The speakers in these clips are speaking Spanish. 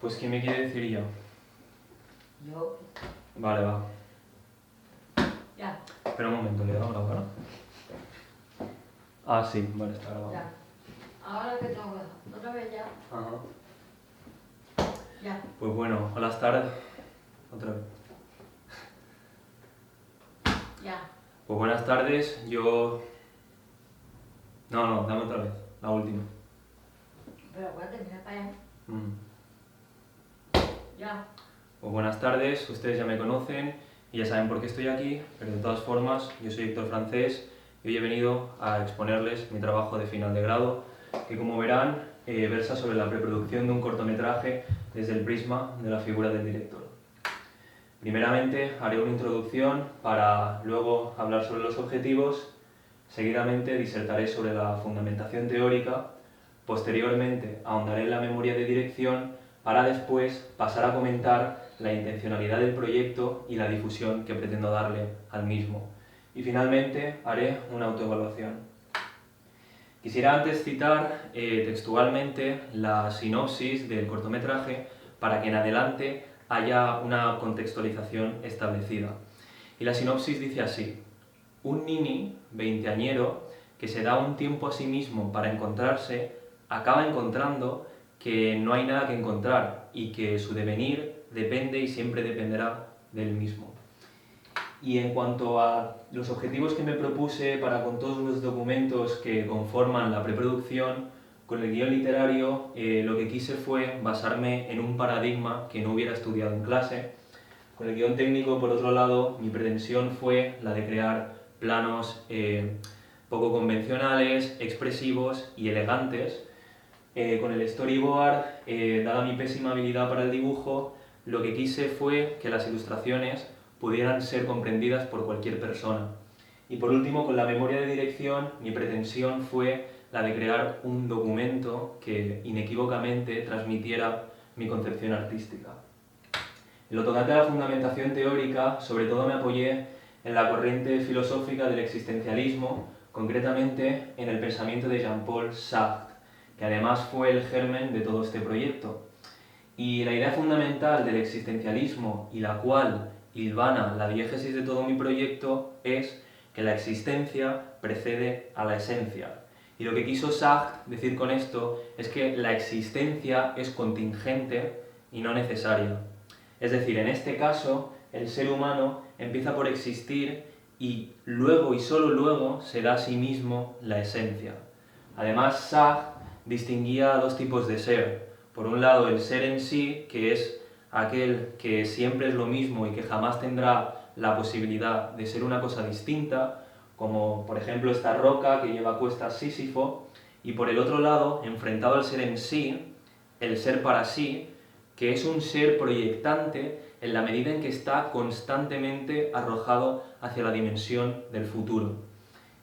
Pues ¿quién me quiere decir yo? Yo. Vale, va. Ya. Espera un momento, ¿le he dado a grabar? Ah, sí, vale, está grabado. Ya. Ahora que tengo que hacer. Otra vez ya. Ajá. Ya. Pues bueno, buenas tardes. Otra vez. Ya. Pues buenas tardes, yo... No, dame otra vez, la última. Pero acuérdate, mira para allá. Ya. Pues buenas tardes, ustedes ya me conocen y ya saben por qué estoy aquí, pero de todas formas, yo soy Héctor Francés y hoy he venido a exponerles mi trabajo de final de grado, que como verán, versa sobre la preproducción de un cortometraje desde el prisma de la figura del director. Primeramente haré una introducción para luego hablar sobre los objetivos, seguidamente disertaré sobre la fundamentación teórica, posteriormente ahondaré en la memoria de dirección para después pasar a comentar la intencionalidad del proyecto y la difusión que pretendo darle al mismo. Y finalmente haré una autoevaluación. Quisiera antes citar textualmente la sinopsis del cortometraje para que en adelante haya una contextualización establecida. Y la sinopsis dice así: un nini veinteañero que se da un tiempo a sí mismo para encontrarse, acaba encontrando que no hay nada que encontrar y que su devenir depende y siempre dependerá del mismo. Y en cuanto a los objetivos que me propuse para con todos los documentos que conforman la preproducción, con el guión literario lo que quise fue basarme en un paradigma que no hubiera estudiado en clase. Con el guión técnico, por otro lado, mi pretensión fue la de crear planos poco convencionales, expresivos y elegantes. Con el storyboard, dada mi pésima habilidad para el dibujo, lo que quise fue que las ilustraciones pudieran ser comprendidas por cualquier persona. Y por último, con la memoria de dirección, mi pretensión fue la de crear un documento que inequívocamente transmitiera mi concepción artística. En lo tocante a la fundamentación teórica, sobre todo me apoyé en la corriente filosófica del existencialismo, concretamente en el pensamiento de Jean-Paul Sartre, que además fue el germen de todo este proyecto. Y la idea fundamental del existencialismo, y la cual hilvana la diégesis de todo mi proyecto, es que la existencia precede a la esencia. Y lo que quiso Sartre decir con esto es que la existencia es contingente y no necesaria. Es decir, en este caso, el ser humano empieza por existir y luego y solo luego se da a sí mismo la esencia. Además, Sartre distinguía dos tipos de ser. Por un lado, el ser en sí, que es aquel que siempre es lo mismo y que jamás tendrá la posibilidad de ser una cosa distinta, como por ejemplo esta roca que lleva a cuestas Sísifo, y por el otro lado, enfrentado al ser en sí, el ser para sí, que es un ser proyectante en la medida en que está constantemente arrojado hacia la dimensión del futuro.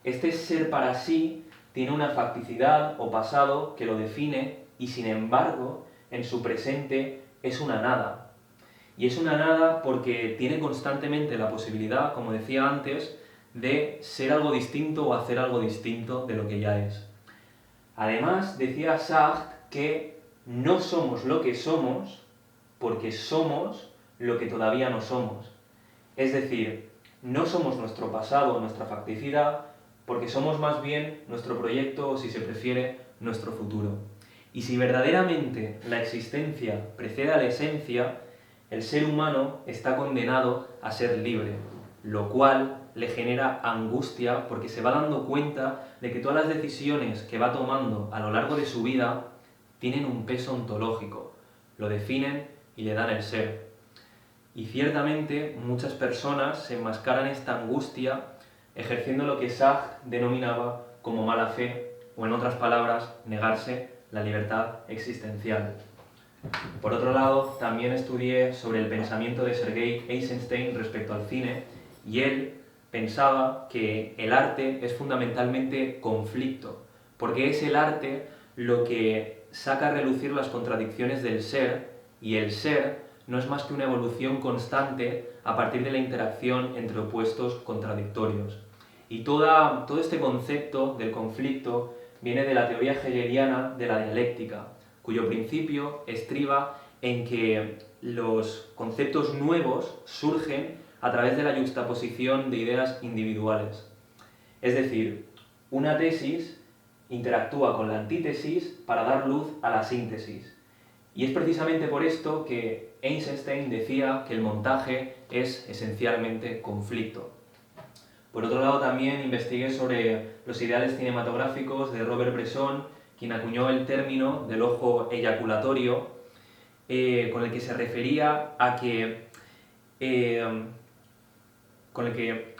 Este ser para sí tiene una facticidad o pasado que lo define y sin embargo en su presente es una nada. Y es una nada porque tiene constantemente la posibilidad, como decía antes, de ser algo distinto o hacer algo distinto de lo que ya es. Además, decía Sartre que no somos lo que somos porque somos lo que todavía no somos. Es decir, no somos nuestro pasado o nuestra facticidad porque somos más bien nuestro proyecto o, si se prefiere, nuestro futuro. Y si verdaderamente la existencia precede a la esencia, el ser humano está condenado a ser libre, lo cual le genera angustia porque se va dando cuenta de que todas las decisiones que va tomando a lo largo de su vida tienen un peso ontológico, lo definen y le dan el ser. Y ciertamente muchas personas se enmascaran esta angustia ejerciendo lo que Sartre denominaba como mala fe, o en otras palabras, negarse la libertad existencial. Por otro lado, también estudié sobre el pensamiento de Sergei Eisenstein respecto al cine, y él pensaba que el arte es fundamentalmente conflicto, porque es el arte lo que saca a relucir las contradicciones del ser, y el ser no es más que una evolución constante a partir de la interacción entre opuestos contradictorios. Y todo este concepto del conflicto viene de la teoría hegeliana de la dialéctica, cuyo principio estriba en que los conceptos nuevos surgen a través de la yuxtaposición de ideas individuales. Es decir, una tesis interactúa con la antítesis para dar luz a la síntesis. Y es precisamente por esto que Eisenstein decía que el montaje es esencialmente conflicto. Por otro lado, también investigué sobre los ideales cinematográficos de Robert Bresson, quien acuñó el término del ojo eyaculatorio, con el que se refería a que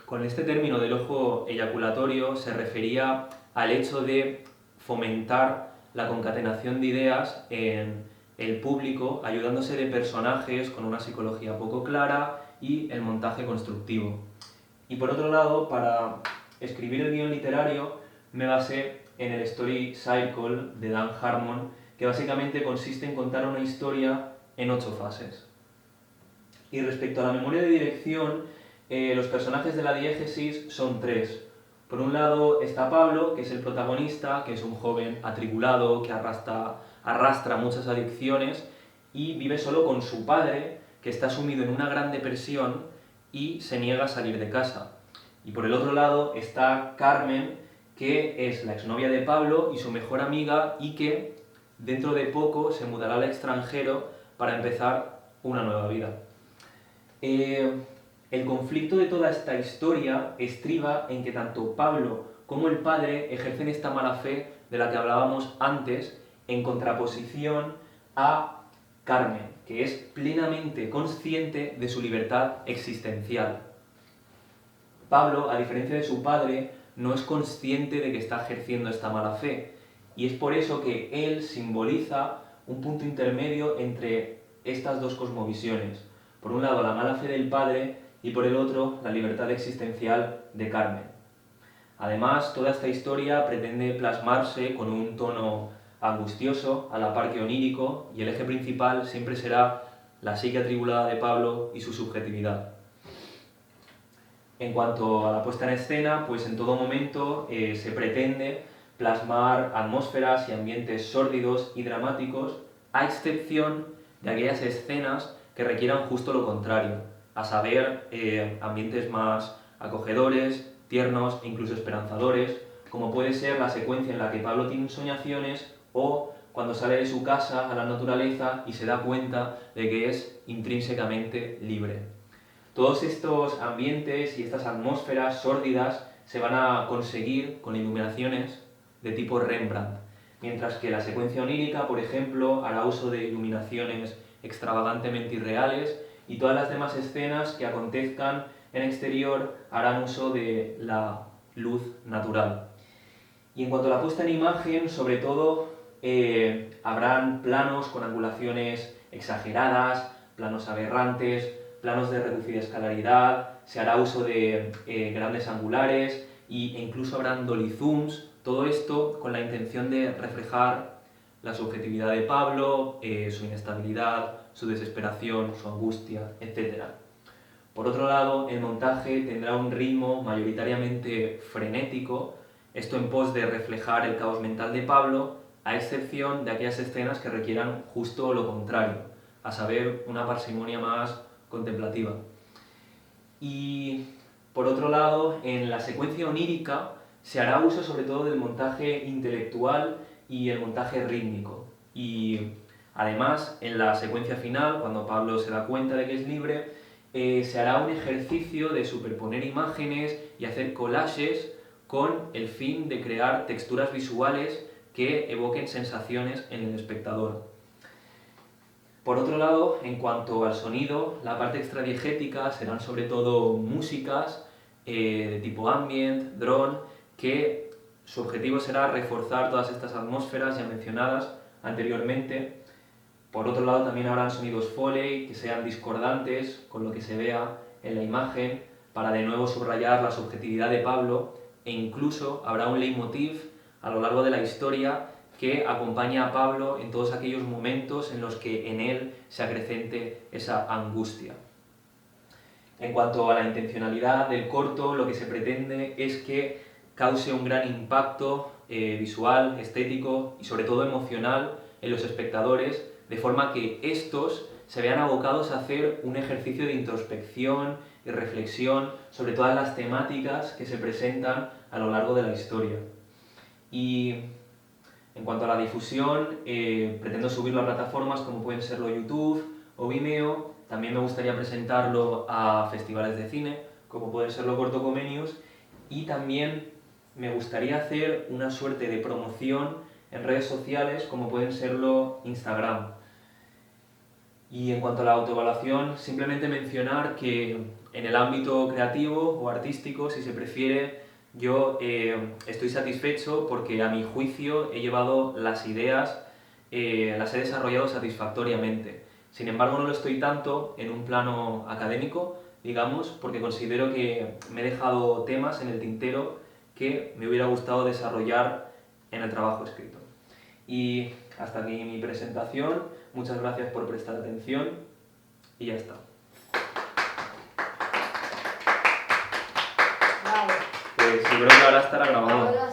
con este término del ojo eyaculatorio se refería al hecho de fomentar la concatenación de ideas en el público, ayudándose de personajes con una psicología poco clara y el montaje constructivo. Y por otro lado, para escribir el guión literario me basé en el Story Cycle de Dan Harmon, que básicamente consiste en contar una historia en 8 fases. Y respecto a la memoria de dirección, los personajes de la diégesis son 3. Por un lado está Pablo, que es el protagonista, que es un joven atribulado, que arrastra muchas adicciones y vive solo con su padre, que está sumido en una gran depresión y se niega a salir de casa. Y por el otro lado está Carmen, que es la exnovia de Pablo y su mejor amiga y que dentro de poco se mudará al extranjero para empezar una nueva vida. El conflicto de toda esta historia estriba en que tanto Pablo como el padre ejercen esta mala fe de la que hablábamos antes, en contraposición a Carmen, que es plenamente consciente de su libertad existencial. Pablo, a diferencia de su padre, no es consciente de que está ejerciendo esta mala fe, y es por eso que él simboliza un punto intermedio entre estas dos cosmovisiones. Por un lado, la mala fe del padre, y por el otro, la libertad existencial de Carmen. Además, toda esta historia pretende plasmarse con un tono angustioso, a la par que onírico, y el eje principal siempre será la psique atribulada de Pablo y su subjetividad. En cuanto a la puesta en escena, pues en todo momento se pretende plasmar atmósferas y ambientes sórdidos y dramáticos, a excepción de aquellas escenas que requieran justo lo contrario, a saber, ambientes más acogedores, tiernos e incluso esperanzadores, como puede ser la secuencia en la que Pablo tiene soñaciones o cuando sale de su casa a la naturaleza y se da cuenta de que es intrínsecamente libre. Todos estos ambientes y estas atmósferas sórdidas se van a conseguir con iluminaciones de tipo Rembrandt, mientras que la secuencia onírica, por ejemplo, hará uso de iluminaciones extravagantemente irreales y todas las demás escenas que acontezcan en exterior harán uso de la luz natural. Y en cuanto a la puesta en imagen, sobre todo, habrán planos con angulaciones exageradas, planos aberrantes, planos de reducida escalaridad, se hará uso de grandes angulares e incluso habrán dolly zooms, todo esto con la intención de reflejar la subjetividad de Pablo, su inestabilidad, su desesperación, su angustia, etc. Por otro lado, el montaje tendrá un ritmo mayoritariamente frenético, esto en pos de reflejar el caos mental de Pablo, a excepción de aquellas escenas que requieran justo lo contrario, a saber, una parsimonia más contemplativa. Y por otro lado, en la secuencia onírica se hará uso sobre todo del montaje intelectual y el montaje rítmico. Y además, en la secuencia final, cuando Pablo se da cuenta de que es libre, se hará un ejercicio de superponer imágenes y hacer collages con el fin de crear texturas visuales que evoquen sensaciones en el espectador. Por otro lado, en cuanto al sonido, la parte extradiegética serán sobre todo músicas de tipo ambient, drone, que su objetivo será reforzar todas estas atmósferas ya mencionadas anteriormente. Por otro lado, también habrán sonidos Foley que sean discordantes con lo que se vea en la imagen para de nuevo subrayar la subjetividad de Pablo, e incluso habrá un leitmotiv a lo largo de la historia que acompaña a Pablo en todos aquellos momentos en los que en él se acrecente esa angustia. En cuanto a la intencionalidad del corto, lo que se pretende es que cause un gran impacto visual, estético y sobre todo emocional en los espectadores, de forma que estos se vean abocados a hacer un ejercicio de introspección y reflexión sobre todas las temáticas que se presentan a lo largo de la historia. Y en cuanto a la difusión, pretendo subirlo a plataformas como pueden serlo YouTube o Vimeo. También me gustaría presentarlo a festivales de cine, como pueden serlo Corto Comenius, y también me gustaría hacer una suerte de promoción en redes sociales, como pueden serlo Instagram. Y en cuanto a la autoevaluación, simplemente mencionar que en el ámbito creativo o artístico, si se prefiere, yo estoy satisfecho porque a mi juicio he llevado las ideas, las he desarrollado satisfactoriamente. Sin embargo, no lo estoy tanto en un plano académico, digamos, porque considero que me he dejado temas en el tintero que me hubiera gustado desarrollar en el trabajo escrito. Y hasta aquí mi presentación. Muchas gracias por prestar atención y ya está. Bravo. Pues yo creo que ahora estará grabado. Ahora